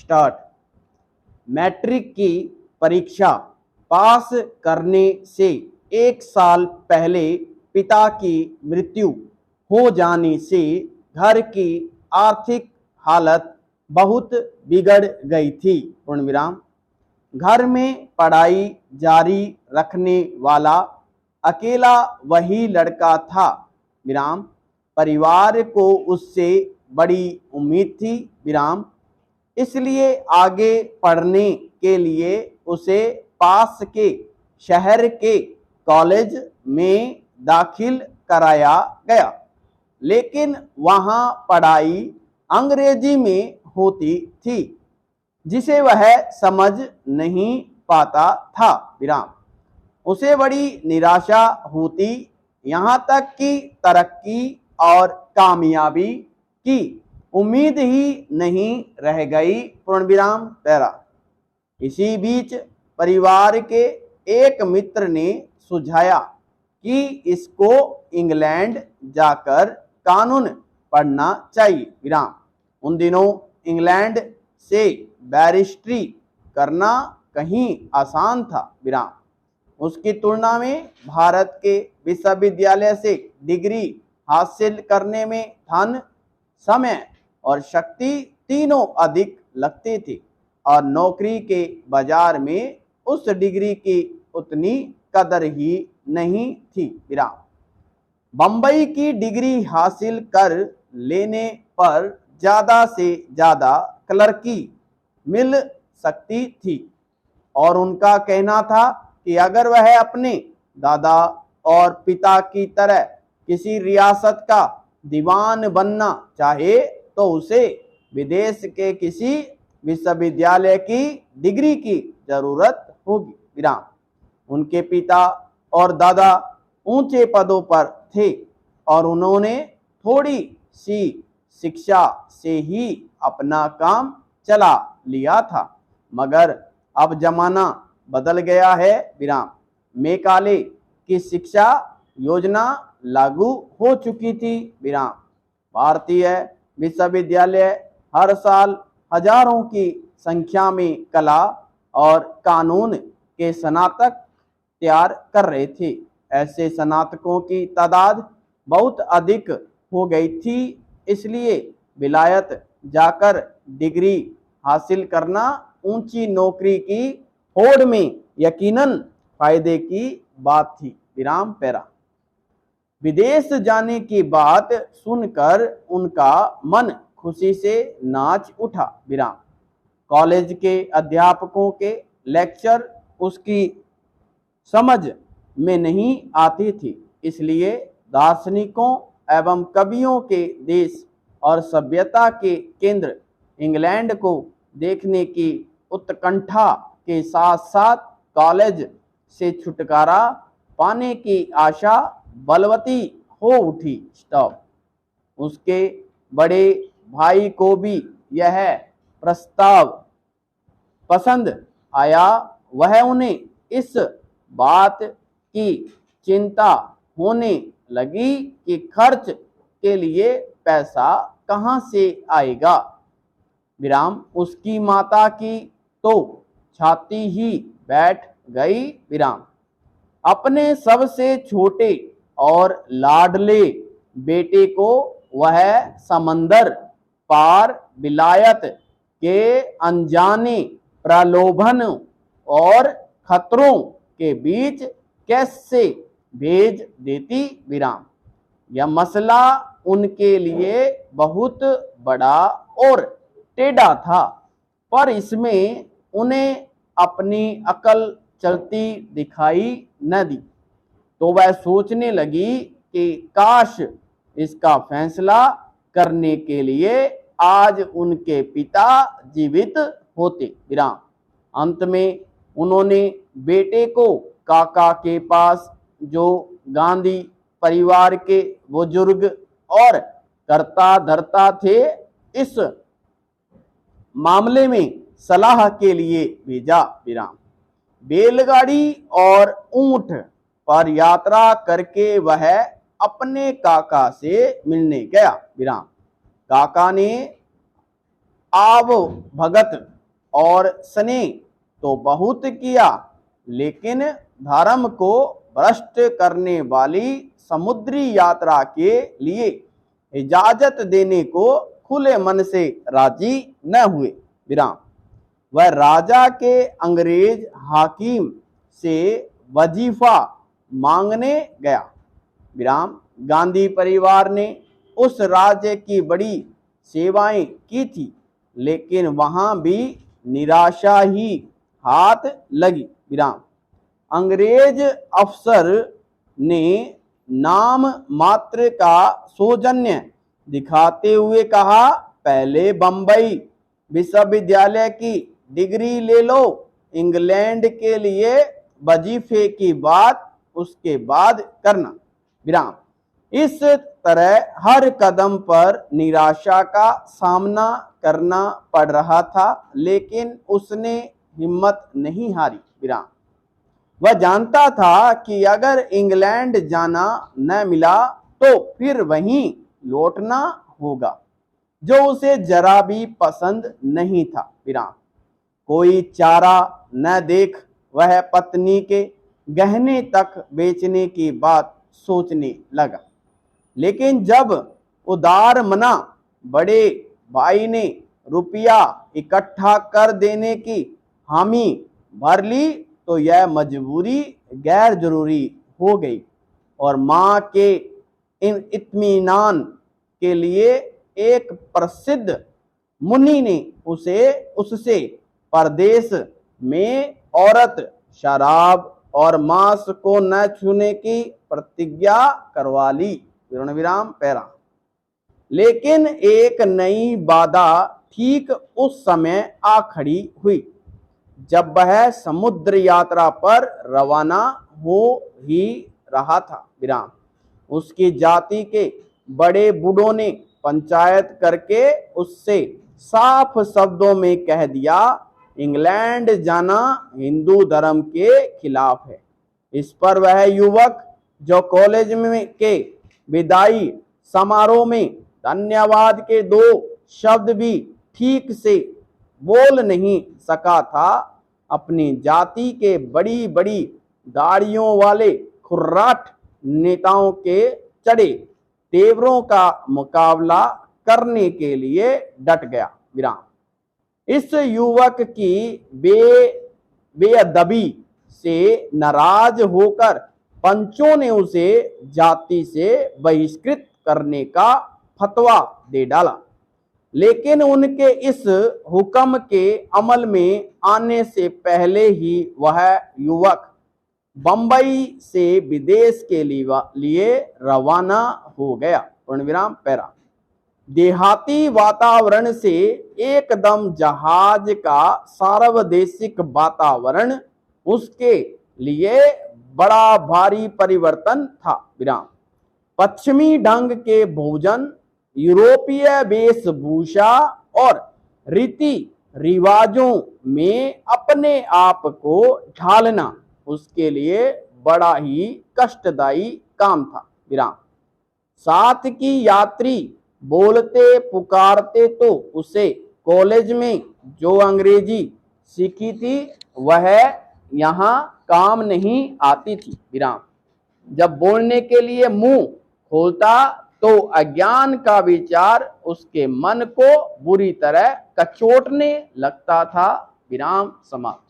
Start. Matric की परीक्षा पास करने से 1 साल पहले पिता की मृत्यु हो जाने से घर की आर्थिक हालत बहुत बिगड़ गई थी। पूर्ण विराम। घर में पढ़ाई जारी रखने वाला अकेला वही लड़का था। विराम। परिवार को उससे बड़ी उम्मीद थी। विराम। इसलिए आगे पढ़ने के लिए उसे पास के शहर के कॉलेज में दाखिल कराया गया, लेकिन वहां पढ़ाई अंग्रेजी में होती थी जिसे वह समझ नहीं पाता था। विराम। उसे बड़ी निराशा होती, यहाँ तक कि तरक्की और कामयाबी की उम्मीद ही नहीं रह गई। पूर्ण विराम। पैरा। इसी बीच परिवार के एक मित्र ने सुझाया कि इसको इंग्लैंड जाकर कानून पढ़ना चाहिए। विराम। उन दिनों इंग्लैंड से बैरिस्ट्री करना कहीं आसान था। विराम। उसकी तुलना में भारत के विश्वविद्यालय से डिग्री हासिल करने में धन, समय और शक्ति तीनों अधिक लगते थे और नौकरी के बाजार में उस डिग्री की उतनी कदर ही नहीं थी। विराम। बंबई की डिग्री हासिल कर लेने पर ज्यादा से ज्यादा क्लर्की मिल सकती थी और उनका कहना था कि अगर वह अपने दादा और पिता की तरह किसी रियासत का दीवान बनना चाहे तो उसे विदेश के किसी विश्वविद्यालय की डिग्री की जरूरत होगी। विराम। उनके पिता और दादा ऊंचे पदों पर थे और उन्होंने थोड़ी सी शिक्षा से ही अपना काम चला लिया था, मगर अब जमाना बदल गया है। विराम। मेकाले की शिक्षा योजना लागू हो चुकी थी। विराम। भारतीय विश्वविद्यालय हर साल हजारों की संख्या में कला और कानून के स्नातक तैयार कर रहे थे। ऐसे स्नातकों की तादाद बहुत अधिक हो गई थी, इसलिए विलायत जाकर डिग्री हासिल करना ऊंची नौकरी की होड़ में यकीनन फायदे की बात थी। विराम। पैरा। विदेश जाने की बात सुनकर उनका मन खुशी से नाच उठा। विराम। कॉलेज के अध्यापकों के लेक्चर उसकी समझ में नहीं आती थी, इसलिए दार्शनिकों एवं कवियों के देश और सभ्यता के केंद्र इंग्लैंड को देखने की उत्कंठा के साथ साथ कॉलेज से छुटकारा पाने की आशा बलवती हो उठी। स्टॉप। उसके बड़े भाई को भी यह प्रस्ताव पसंद आया। वह उन्हें इस बात की चिंता होने लगी कि खर्च के लिए पैसा कहाँ से आएगा। विराम। उसकी माता की तो छाती ही बैठ गई। विराम। अपने सबसे छोटे और लाडले बेटे को वह समंदर पार विलायत के अनजाने प्रलोभन और खतरों के बीच कैसे भेज देती। विराम। यह मसला उनके लिए बहुत बड़ा और टेढ़ा था, पर इसमें उन्हें अपनी अकल चलती दिखाई न दी, तो वह सोचने लगी कि काश इसका फैसला करने के लिए आज उनके पिता जीवित होते। विराम। अंत में उन्होंने बेटे को काका के पास, जो गांधी परिवार के बुजुर्ग और कर्ता धर्ता थे, इस मामले में सलाह के लिए भेजा। विराम। बैलगाड़ी और ऊंट पर यात्रा करके वह अपने काका से मिलने गया। विराम। काका ने आव भगत और स्नेह तो बहुत किया, लेकिन धर्म को भ्रष्ट करने वाली समुद्री यात्रा के लिए इजाजत देने को खुले मन से राजी न हुए। विराम। वह राजा के अंग्रेज हाकिम से वजीफा मांगने गया। विराम। गांधी परिवार ने उस राज्य की बड़ी सेवाएं की थी, लेकिन वहां भी निराशा ही हाथ लगी। विराम। अंग्रेज अफसर ने नाम मात्र का सौजन्य दिखाते हुए कहा, पहले बंबई विश्वविद्यालय की डिग्री ले लो, इंग्लैंड के लिए वजीफे की बात उसके बाद करना। विराम। इस तरह हर कदम पर निराशा का सामना करना पड़ रहा था, लेकिन उसने हिम्मत नहीं हारी। विराम। वह जानता था कि अगर इंग्लैंड जाना न मिला तो फिर वहीं लौटना होगा, जो उसे जरा भी पसंद नहीं था। विराम। कोई चारा न देख वह पत्नी के गहने तक बेचने की बात सोचने लगा, लेकिन जब उदार मना बड़े भाई ने रुपया इकट्ठा कर देने की हामी भर ली तो यह मजबूरी गैर जरूरी हो गई, और मां के इत्मीनान के लिए एक प्रसिद्ध मुनि ने उससे परदेश में औरत, शराब और मांस को न छूने की प्रतिज्ञा करवा ली। विराम पैरा। लेकिन एक नई बाधा ठीक उस समय आ खड़ी हुई जब वह समुद्र यात्रा पर रवाना हो ही रहा था। विराम। उसकी जाति के बड़े बूढ़ों ने पंचायत करके उससे साफ शब्दों में कह दिया, इंग्लैंड जाना हिंदू धर्म के खिलाफ है। इस पर वह युवक जो कॉलेज में के विदाई समारोह में धन्यवाद के 2 शब्द भी ठीक से बोल नहीं सका था, अपनी जाति के बड़ी बड़ी दाढ़ियों वाले खुर्राट नेताओं के चढ़े तेवरों का मुकाबला करने के लिए डट गया। विराम। इस युवक की बेअदबी से नाराज होकर पंचों ने उसे जाति से बहिष्कृत करने का फतवा दे डाला, लेकिन उनके इस हुक्म के अमल में आने से पहले ही वह युवक बंबई से विदेश के लिए रवाना हो गया। पूर्णविराम पैरा। देहाती वातावरण से एकदम जहाज का सार्वदेशिक वातावरण उसके लिए बड़ा भारी परिवर्तन था। विराम। पश्चिमी ढंग के भोजन, यूरोपीय वेशभूषा और रीति रिवाजों में अपने आप को ढालना उसके लिए बड़ा ही कष्टदायी काम था। विराम। साथ की यात्री बोलते पुकारते तो उसे कॉलेज में जो अंग्रेजी सीखी थी वह यहाँ काम नहीं आती थी। विराम। जब बोलने के लिए मुंह खोलता तो अज्ञान का विचार उसके मन को बुरी तरह कचोटने लगता था। विराम समाप्त।